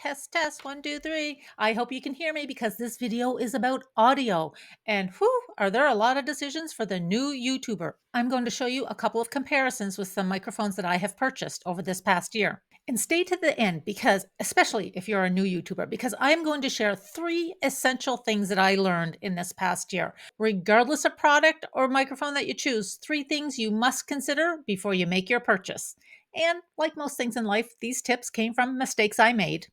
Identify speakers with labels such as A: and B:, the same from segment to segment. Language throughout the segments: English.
A: Test, test, one, two, three. I hope you can hear me because this video is about audio. And whew, are there a lot of decisions for the new YouTuber? I'm going to show you a couple of comparisons with some microphones that I have purchased over this past year. And stay to the end because, especially if you're a new YouTuber, because I'm going to share 3 essential things that I learned in this past year. Regardless of product or microphone that you choose, 3 things you must consider before you make your purchase. And like most things in life, these tips came from mistakes I made.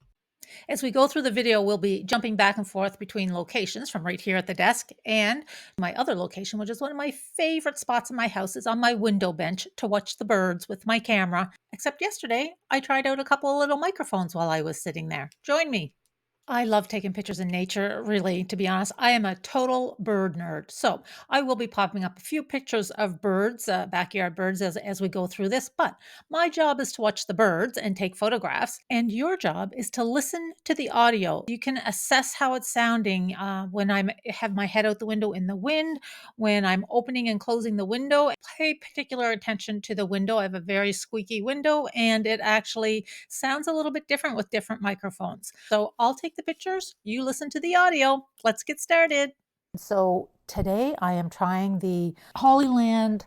A: As we go through the video, we'll be jumping back and forth between locations from right here at the desk and my other location, which is one of my favorite spots in my house, is on my window bench to watch the birds with my camera. Except yesterday, I tried out a couple of little microphones while I was sitting there. Join me. I love taking pictures in nature, really, to be honest. I am a total bird nerd. So I will be popping up a few pictures of birds, backyard birds, as we go through this. But my job is to watch the birds and take photographs. And your job is to listen to the audio. You can assess how it's sounding when I have my head out the window in the wind, when I'm opening and closing the window. Pay particular attention to the window. I have a very squeaky window, and it actually sounds a little bit different with different microphones. So I'll take the pictures, you listen to the audio. Let's get started. So today I am trying the Hollyland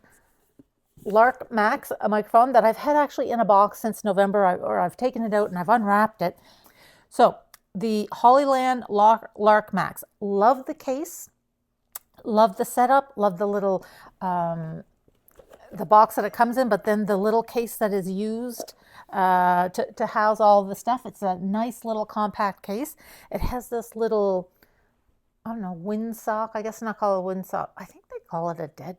A: Lark Max, a microphone that I've had actually in a box since November, or I've taken it out and I've unwrapped it. So the Hollyland Lark Max. Love the case, love the setup, love the little the box that it comes in, but then the little case that is used to house all the stuff. It's a nice little compact case. It has this little, I don't know, windsock. I guess not call it a windsock. I think they call it a dead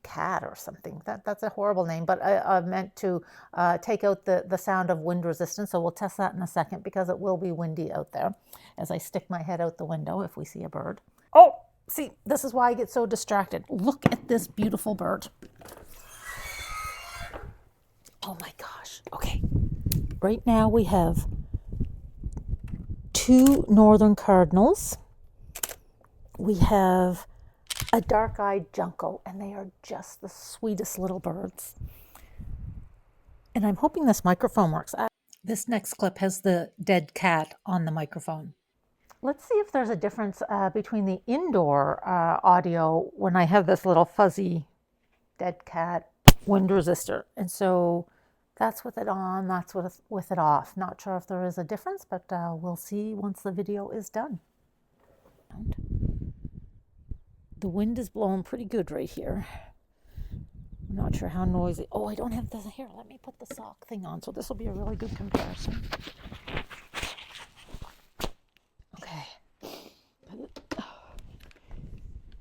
A: cat or something. That's a horrible name, but I meant to take out the sound of wind resistance. So we'll test that in a second because it will be windy out there as I stick my head out the window if we see a bird. Oh, see, this is why I get so distracted. Look at this beautiful bird. Oh my gosh. Okay. Right now we have 2 northern cardinals. We have a dark-eyed junco, and they are just the sweetest little birds. And I'm hoping this microphone works. This next clip has the dead cat on the microphone. Let's see if there's a difference between the indoor audio when I have this little fuzzy dead cat wind resistor. And so that's with it on, that's with it off. Not sure if there is a difference, but we'll see once the video is done. The wind is blowing pretty good right here. I'm not sure how noisy. Oh, I don't have this here. Let me put the sock thing on. So this will be a really good comparison. Okay.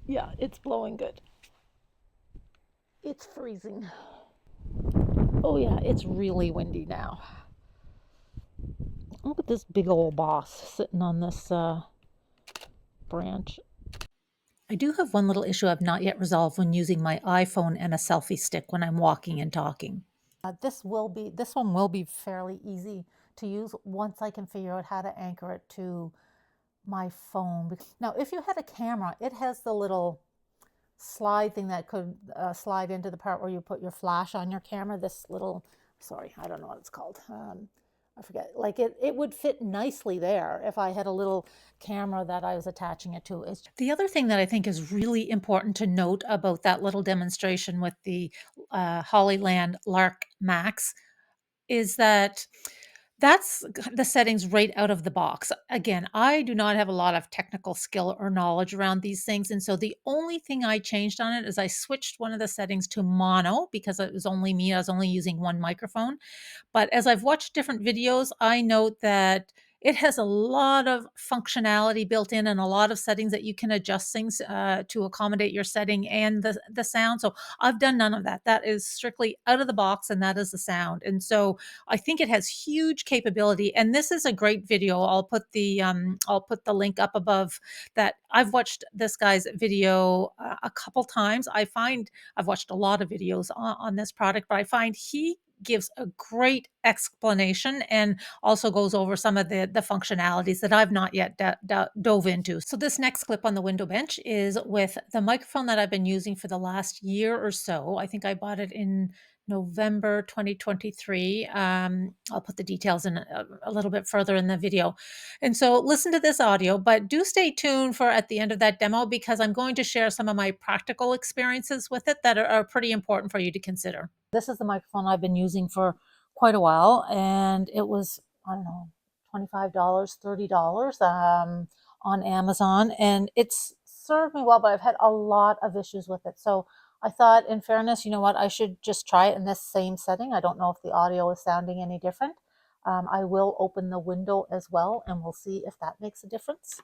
A: Yeah, it's blowing good. It's freezing. Oh yeah, it's really windy now. Look at this big old boss sitting on this branch. I do have one little issue I've not yet resolved when using my iPhone and a selfie stick when I'm walking and talking. This one will be fairly easy to use once I can figure out how to anchor it to my phone. Now, if you had a camera, it has the little slide thing that could slide into the part where you put your flash on your camera. This little, sorry, I don't know what it's called. I forget. Like it would fit nicely there if I had a little camera that I was attaching it to. The other thing that I think is really important to note about that little demonstration with the Hollyland Lark Max is that that's the settings right out of the box. Again, I do not have a lot of technical skill or knowledge around these things. And so the only thing I changed on it is I switched one of the settings to mono because it was only me. I was only using one microphone. But as I've watched different videos, I note that it has a lot of functionality built in and a lot of settings that you can adjust things to accommodate your setting and the sound. So I've done none of that. That is strictly out of the box, and that is the sound. And so I think it has huge capability. And this is a great video. I'll put the link up above that. I've watched this guy's video a couple times. I've watched a lot of videos on this product, but I find he gives a great explanation and also goes over some of the functionalities that I've not yet dove into. So this next clip on the window bench is with the microphone that I've been using for the last year or so. I think I bought it in November 2023. I'll put the details in a little bit further in the video. And so listen to this audio, but do stay tuned for at the end of that demo because I'm going to share some of my practical experiences with it that are pretty important for you to consider. This is the microphone I've been using for quite a while, and it was, I don't know, $25, $30 on Amazon, and it's served me well, but I've had a lot of issues with it. So I thought, in fairness, you know what, I should just try it in this same setting. I don't know if the audio is sounding any different. I will open the window as well, and we'll see if that makes a difference.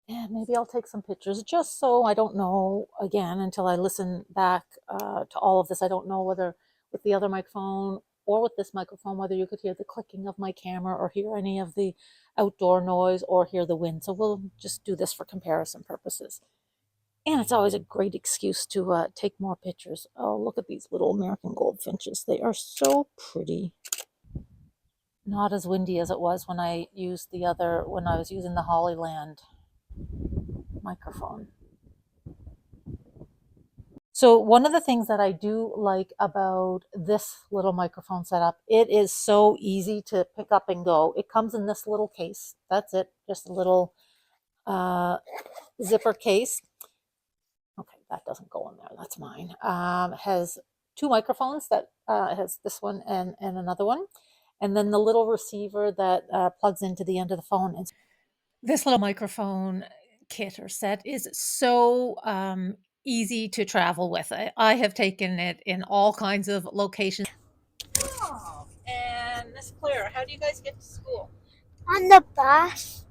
A: Yeah, maybe I'll take some pictures just so I don't know again until I listen back to all of this. I don't know whether with the other microphone or with this microphone, whether you could hear the clicking of my camera or hear any of the outdoor noise or hear the wind. So we'll just do this for comparison purposes. And it's always a great excuse to take more pictures. Oh, look at these little American goldfinches. They are so pretty. Not as windy as it was when I used when I was using the Hollyland microphone. So one of the things that I do like about this little microphone setup, it is so easy to pick up and go. It comes in this little case. That's it, just a little zipper case. Okay, that doesn't go in there. That's mine. Has two microphones that has this one and another one. And then the little receiver that plugs into the end of the phone. And this little microphone kit or set is so easy to travel with. I have taken it in all kinds of locations. Oh, and Miss Claire, how do you guys get to school?
B: On the bus.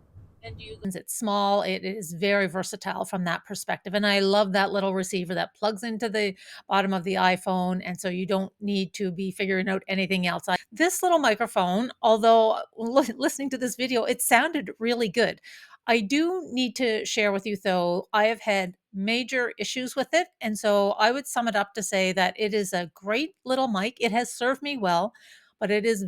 A: And it's small, it is very versatile from that perspective. And I love that little receiver that plugs into the bottom of the iPhone. And so you don't need to be figuring out anything else. This little microphone, although listening to this video, it sounded really good. I do need to share with you, though, I have had major issues with it. And so I would sum it up to say that it is a great little mic. It has served me well, but it is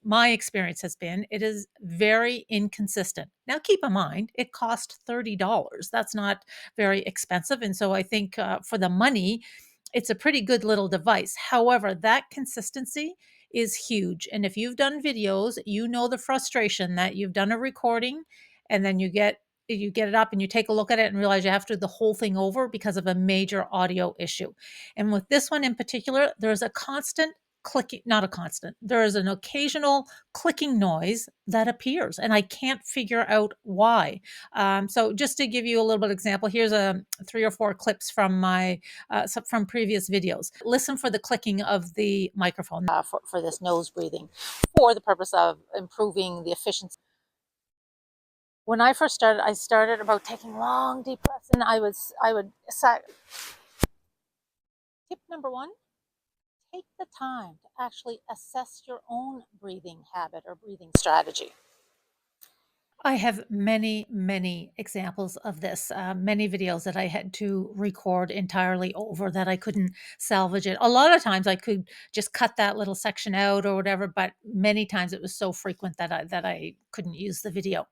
A: my experience has been, it is very inconsistent. Now, keep in mind, it cost $30. That's not very expensive. And so I think for the money, it's a pretty good little device. However, that consistency is huge. And if you've done videos, you know the frustration that you've done a recording and then you get it up and you take a look at it and realize you have to do the whole thing over because of a major audio issue. And with this one in particular, there's a constant clicking, not a constant, there is an occasional clicking noise that appears and I can't figure out why. So just to give you a little bit of example, here's a 3 or 4 clips from from previous videos. Listen for the clicking of the microphone for this nose breathing for the purpose of improving the efficiency. When I first started, I started about taking long deep breaths, and tip number 1, take the time to actually assess your own breathing habit or breathing strategy. I have many, many examples of this, many videos that I had to record entirely over that I couldn't salvage it. A lot of times I could just cut that little section out or whatever, but many times it was so frequent that I couldn't use the video.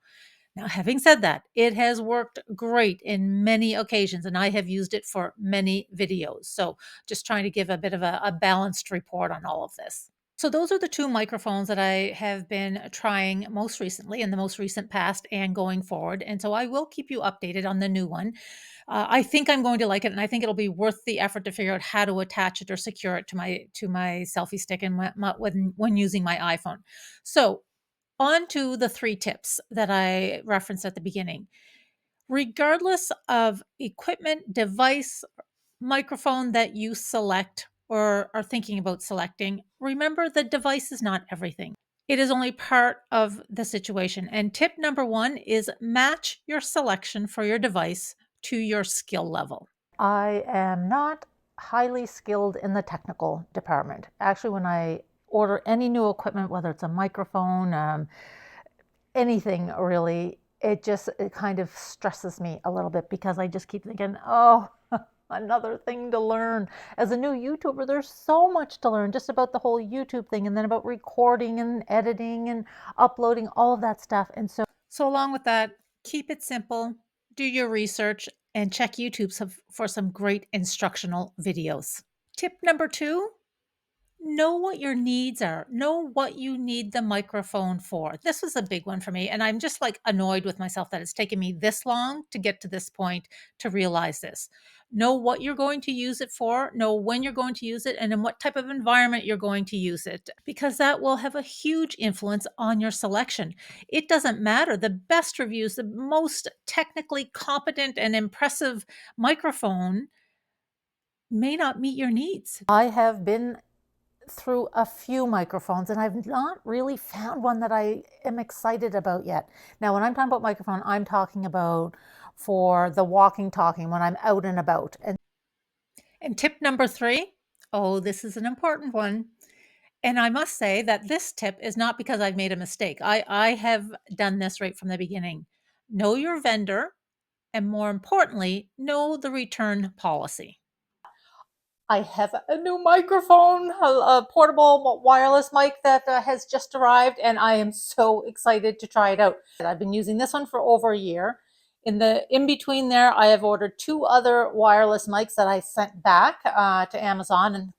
A: Now, having said that, it has worked great in many occasions, and I have used it for many videos. So just trying to give a bit of a balanced report on all of this. So those are the 2 microphones that I have been trying most recently in the most recent past and going forward. And so I will keep you updated on the new one. I think I'm going to like it, and I think it'll be worth the effort to figure out how to attach it or secure it to my selfie stick and when using my iPhone. So on to the 3 tips that I referenced at the beginning. Regardless of equipment, device, microphone that you select or are thinking about selecting, remember the device is not everything. It is only part of the situation. And tip number 1 is match your selection for your device to your skill level. I am not highly skilled in the technical department. Actually, when I order any new equipment, whether it's a microphone, anything really, it kind of stresses me a little bit because I just keep thinking, oh, another thing to learn. As a new YouTuber, there's so much to learn just about the whole YouTube thing, and then about recording and editing and uploading, all of that stuff. And so along with that, keep it simple, do your research, and check YouTube for some great instructional videos. Tip number two, know what your needs are. Know what you need the microphone for. This was a big one for me. And I'm just like annoyed with myself that it's taken me this long to get to this point to realize this. Know what you're going to use it for, know when you're going to use it, and in what type of environment you're going to use it, because that will have a huge influence on your selection. It doesn't matter. The best reviews, the most technically competent and impressive microphone may not meet your needs. I have been through a few microphones and I've not really found one that I am excited about yet. Now, when I'm talking about microphone, I'm talking about for the walking, talking, when I'm out and about. And tip number three, oh, this is an important one. And I must say that this tip is not because I've made a mistake. I have done this right from the beginning. Know your vendor, and more importantly, know the return policy. I have a new microphone, a portable wireless mic that has just arrived, and I am so excited to try it out. I've been using this one for over a year. In between there, I have ordered two other wireless mics that I sent back to Amazon, and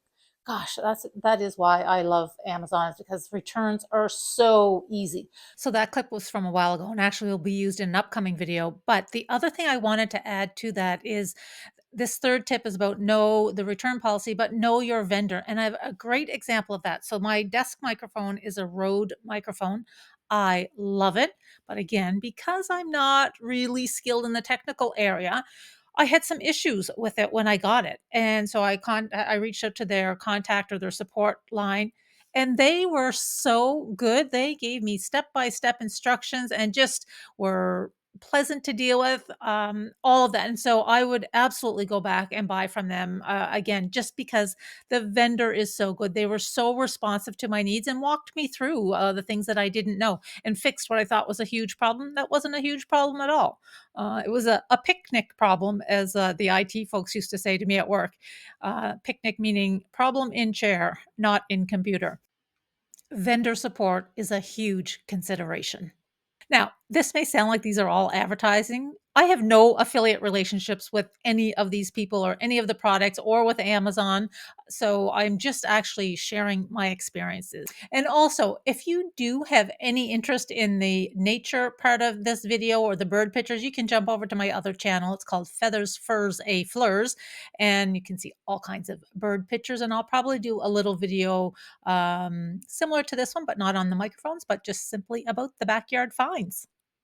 A: gosh, that is why I love Amazon, is because returns are so easy. So that clip was from a while ago and actually will be used in an upcoming video. But the other thing I wanted to add to that is this third tip is about know the return policy, but know your vendor. And I have a great example of that. So my desk microphone is a Rode microphone. I love it. But again, because I'm not really skilled in the technical area, I had some issues with it when I got it. And so I reached out to their contact or their support line, and they were so good. They gave me step-by-step instructions and just were pleasant to deal with, all of that. And so I would absolutely go back and buy from them, again, just because the vendor is so good. They were so responsive to my needs and walked me through, the things that I didn't know and fixed what I thought was a huge problem that wasn't a huge problem at all. It was a picnic problem, as the IT folks used to say to me at work. Picnic meaning problem in chair, not in computer. Vendor support is a huge consideration. Now, this may sound like these are all advertising. I have no affiliate relationships with any of these people or any of the products or with Amazon. So I'm just actually sharing my experiences. And also, if you do have any interest in the nature part of this video or the bird pictures, you can jump over to my other channel. It's called Feathers, Furs, A Fleurs. And you can see all kinds of bird pictures. And I'll probably do a little video similar to this one, but not on the microphones, but just simply about the backyard finds.